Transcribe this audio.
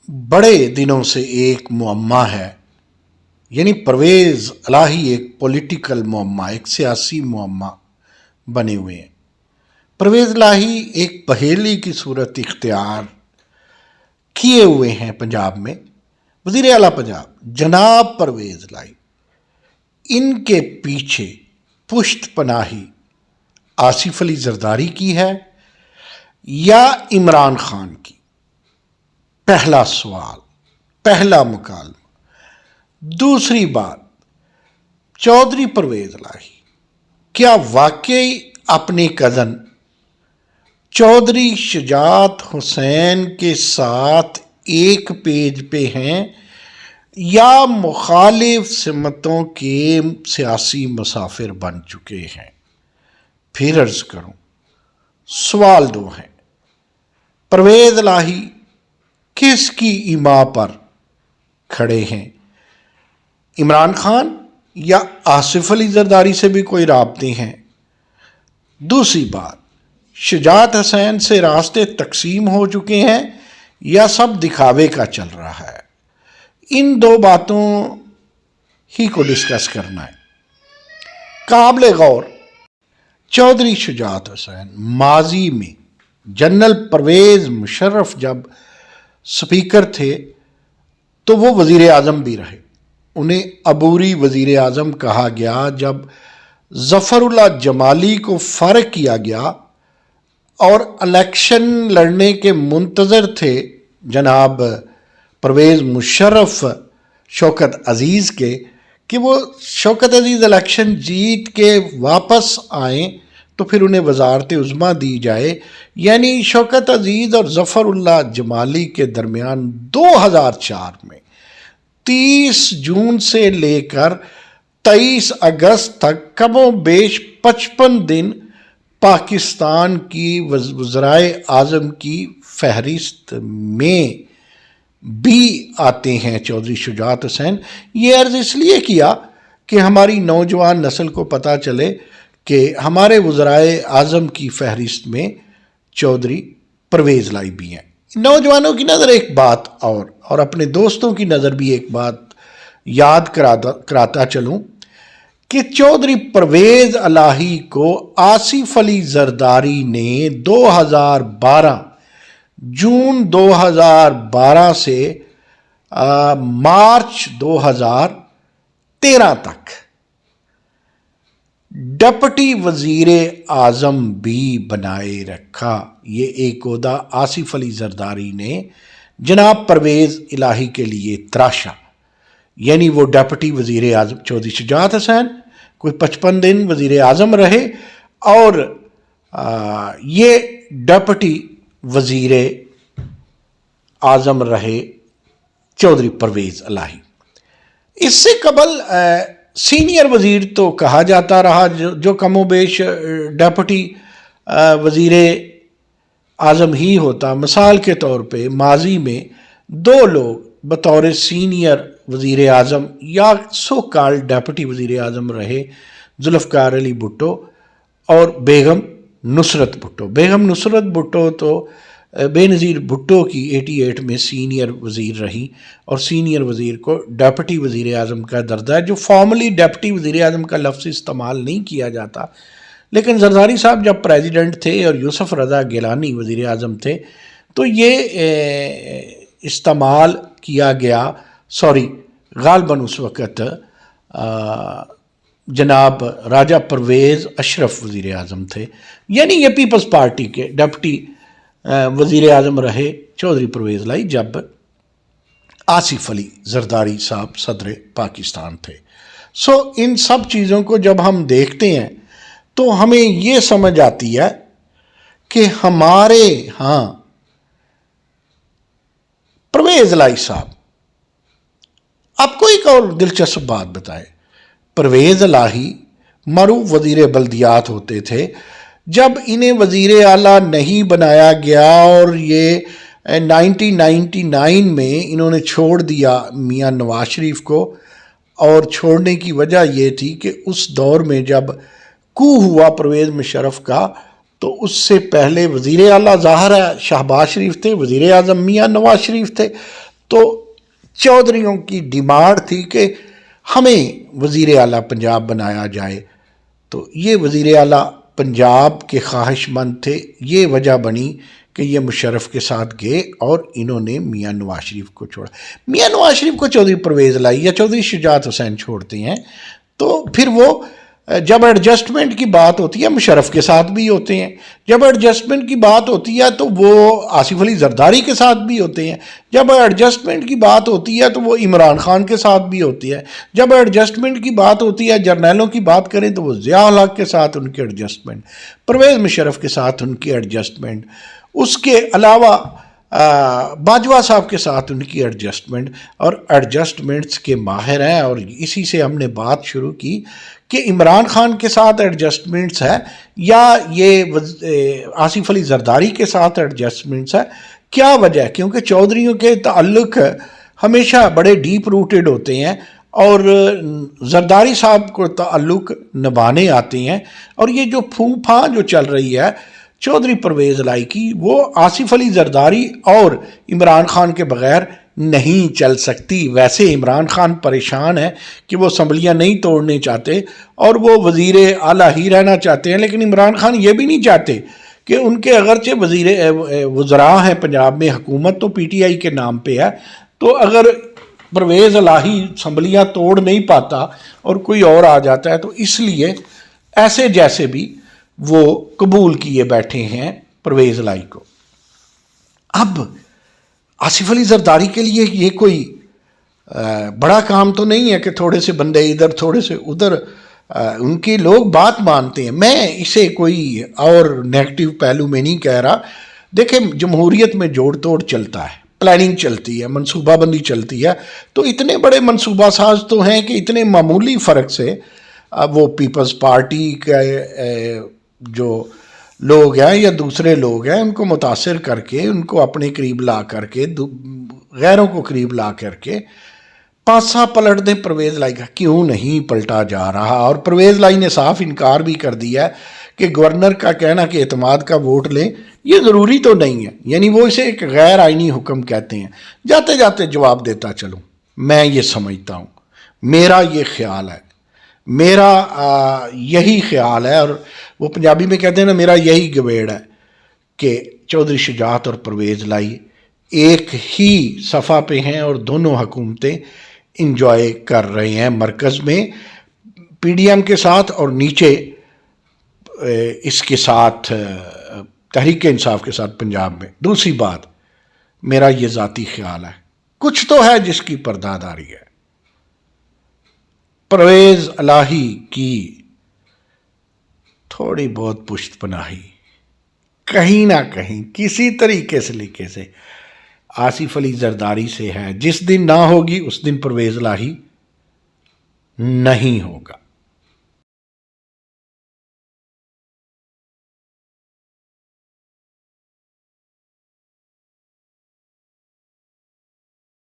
بڑے دنوں سے ایک معمہ ہے، یعنی پرویز الہی ایک پولیٹیکل معمہ، ایک سیاسی معمہ بنے ہوئے ہیں۔ پرویز الہی ایک پہیلی کی صورت اختیار کیے ہوئے ہیں پنجاب میں۔ وزیر اعلیٰ پنجاب جناب پرویز الہی، ان کے پیچھے پشت پناہی آصف علی زرداری کی ہے یا عمران خان کی؟ پہلا سوال، پہلا مکالمہ۔ دوسری بات، چودھری پرویز الہی کیا واقعی اپنے کزن چودھری شجاعت حسین کے ساتھ ایک پیج پہ ہیں یا مخالف سمتوں کے سیاسی مسافر بن چکے ہیں؟ پھر عرض کروں، سوال دو ہیں۔ پرویز الہی کس کی ایما پر کھڑے ہیں؟ عمران خان یا آصف علی زرداری سے بھی کوئی رابطے ہیں؟ دوسری بات، شجاعت حسین سے راستے تقسیم ہو چکے ہیں یا سب دکھاوے کا چل رہا ہے؟ ان دو باتوں ہی کو ڈسکس کرنا ہے۔ قابل غور، چودھری شجاعت حسین ماضی میں جنرل پرویز مشرف جب سپیکر تھے تو وہ وزیر اعظم بھی رہے۔ انہیں عبوری وزیر اعظم کہا گیا۔ جب ظفر اللہ جمالی کو فارغ کیا گیا اور الیکشن لڑنے کے منتظر تھے جناب پرویز مشرف شوکت عزیز کے کہ وہ شوکت عزیز الیکشن جیت کے واپس آئیں تو پھر انہیں وزارت عظمیٰ دی جائے، یعنی شوکت عزیز اور ظفر اللہ جمالی کے درمیان 2004 میں 30 جون سے لے کر 23 اگست تک کم و بیش 55 دن پاکستان کی وزرائے اعظم کی فہرست میں بھی آتے ہیں چودھری شجاعت حسین۔ یہ عرض اس لیے کیا کہ ہماری نوجوان نسل کو پتہ چلے کہ ہمارے وزرائے اعظم کی فہرست میں چودھری پرویز الہی بھی ہیں۔ نوجوانوں کی نظر ایک بات اور اپنے دوستوں کی نظر بھی ایک بات یاد کراتا چلوں کہ چودھری پرویز الہی کو آصف علی زرداری نے 2012 جون 2012 سے مارچ 2013 تک ڈپٹی وزیر اعظم بھی بنائے رکھا۔ یہ ایک عہدہ آصف علی زرداری نے جناب پرویز الہی کے لیے تراشا، یعنی وہ ڈپٹی وزیر اعظم چودھری شجاعت حسین کوئی 55 دن وزیر اعظم رہے اور یہ ڈپٹی وزیر اعظم رہے چودھری پرویز الہی۔ اس سے قبل سینئر وزیر تو کہا جاتا رہا جو کم و بیش ڈپٹی وزیر اعظم ہی ہوتا۔ مثال کے طور پہ ماضی میں 2 لوگ بطور سینئر وزیر اعظم یا سو کال ڈپٹی وزیر اعظم رہے، ذوالفقار علی بھٹو اور بیگم نصرت بھٹو۔ بیگم نصرت بھٹو تو بے نظیر بھٹو کی 88 میں سینئر وزیر رہی اور سینئر وزیر کو ڈپٹی وزیر اعظم کا درجہ ہے، جو فارملی ڈپٹی وزیر اعظم کا لفظ استعمال نہیں کیا جاتا، لیکن زرداری صاحب جب پریزیڈنٹ تھے اور یوسف رضا گیلانی وزیر اعظم تھے تو یہ استعمال کیا گیا۔ غالباً اس وقت جناب راجہ پرویز اشرف وزیر اعظم تھے، یعنی یہ پیپلز پارٹی کے ڈپٹی وزیر اعظم رہے چودھری پرویز الہی جب آصف علی زرداری صاحب صدر پاکستان تھے۔ ان سب چیزوں کو جب ہم دیکھتے ہیں تو ہمیں یہ سمجھ آتی ہے کہ ہمارے ہاں پرویز الہی صاحب، آپ کو ایک اور دلچسپ بات بتائے، پرویز الہی معروف وزیر بلدیات ہوتے تھے۔ جب انہیں وزیر اعلیٰ نہیں بنایا گیا اور یہ 1999 میں انہوں نے چھوڑ دیا میاں نواز شریف کو، اور چھوڑنے کی وجہ یہ تھی کہ اس دور میں جب کو ہوا پرویز مشرف کا تو اس سے پہلے وزیر اعلیٰ ظاہر ہے شہباز شریف تھے، وزیر اعظم میاں نواز شریف تھے، تو چودھریوں کی ڈیمانڈ تھی کہ ہمیں وزیر اعلیٰ پنجاب بنایا جائے، تو یہ وزیر اعلیٰ پنجاب کے خواہش مند تھے. یہ وجہ بنی کہ یہ مشرف کے ساتھ گئے اور انہوں نے میاں نواز شریف کو چھوڑا. میاں نواز شریف کو چودھری پرویز الہی یا چودھری شجاعت حسین چھوڑتے ہیں تو پھر وہ جب ایڈجسٹمنٹ کی بات ہوتی ہے مشرف کے ساتھ بھی ہوتے ہیں، جب ایڈجسٹمنٹ کی بات ہوتی ہے تو وہ آصف علی زرداری کے ساتھ بھی ہوتے ہیں، جب ایڈجسٹمنٹ کی بات ہوتی ہے تو وہ عمران خان کے ساتھ بھی ہوتی ہے، جب ایڈجسٹمنٹ کی بات ہوتی ہے جرنیلوں کی بات کریں تو وہ ضیاء الحق کے ساتھ ان کی ایڈجسٹمنٹ، پرویز مشرف کے ساتھ ان کی ایڈجسٹمنٹ، اس کے علاوہ باجوہ صاحب کے ساتھ ان کی ایڈجسٹمنٹ، اور ایڈجسٹمنٹس کے ماہر ہیں. اور اسی سے ہم نے بات شروع کی کہ عمران خان کے ساتھ ایڈجسٹمنٹس ہے یا یہ آصف علی زرداری کے ساتھ ایڈجسٹمنٹس ہے. کیا وجہ ہے؟ کیونکہ چودھریوں کے تعلق ہمیشہ بڑے ڈیپ روٹڈ ہوتے ہیں اور زرداری صاحب کو تعلق نبھانے آتے ہیں، اور یہ جو پھوں پھاں جو چل رہی ہے چودھری پرویز الہی کی وہ آصف علی زرداری اور عمران خان کے بغیر نہیں چل سکتی. ویسے عمران خان پریشان ہے کہ وہ اسمبلیاں نہیں توڑنے چاہتے اور وہ وزیر اعلیٰ ہی رہنا چاہتے ہیں، لیکن عمران خان یہ بھی نہیں چاہتے کہ ان کے اگرچہ وزراء ہیں پنجاب میں، حکومت تو پی ٹی آئی کے نام پہ ہے، تو اگر پرویز الہی اسمبلیاں توڑ نہیں پاتا اور کوئی اور آ جاتا ہے تو اس لیے ایسے جیسے بھی وہ قبول کیے بیٹھے ہیں پرویز الہی کو. اب آصف علی زرداری کے لیے یہ کوئی بڑا کام تو نہیں ہے کہ تھوڑے سے بندے ادھر تھوڑے سے ادھر، ان کے لوگ بات مانتے ہیں. میں اسے کوئی اور نیگیٹو پہلو میں نہیں کہہ رہا. دیکھیں جمہوریت میں جوڑ توڑ چلتا ہے، پلاننگ چلتی ہے، منصوبہ بندی چلتی ہے، تو اتنے بڑے منصوبہ ساز تو ہیں کہ اتنے معمولی فرق سے وہ پیپلز پارٹی کے جو لوگ ہیں یا دوسرے لوگ ہیں ان کو متاثر کر کے، ان کو اپنے قریب لا کر کے، غیروں کو قریب لا کر کے پاسا پلٹ دیں پرویز الہی کا. کیوں نہیں پلٹا جا رہا؟ اور پرویز الہی نے صاف انکار بھی کر دیا ہے کہ گورنر کا کہنا کہ اعتماد کا ووٹ لیں یہ ضروری تو نہیں ہے، یعنی وہ اسے ایک غیر آئینی حکم کہتے ہیں. جاتے جاتے جواب دیتا چلوں، میں یہ سمجھتا ہوں، میرا یہ خیال ہے، میرا یہی خیال ہے، اور وہ پنجابی میں کہتے ہیں نا میرا یہی گویڑ ہے کہ چودھری شجاعت اور پرویز الہی ایک ہی صفحہ پہ ہیں اور دونوں حکومتیں انجوائے کر رہے ہیں، مرکز میں پی ڈی ایم کے ساتھ اور نیچے اس کے ساتھ تحریک انصاف کے ساتھ پنجاب میں. دوسری بات میرا یہ ذاتی خیال ہے، کچھ تو ہے جس کی پرداداری ہے. پرویز الہی کی تھوڑی بہت پشت پناہی کہیں نہ کہیں کسی طریقے سے آصف علی زرداری سے ہے. جس دن نہ ہوگی اس دن پرویز الہی نہیں ہوگا.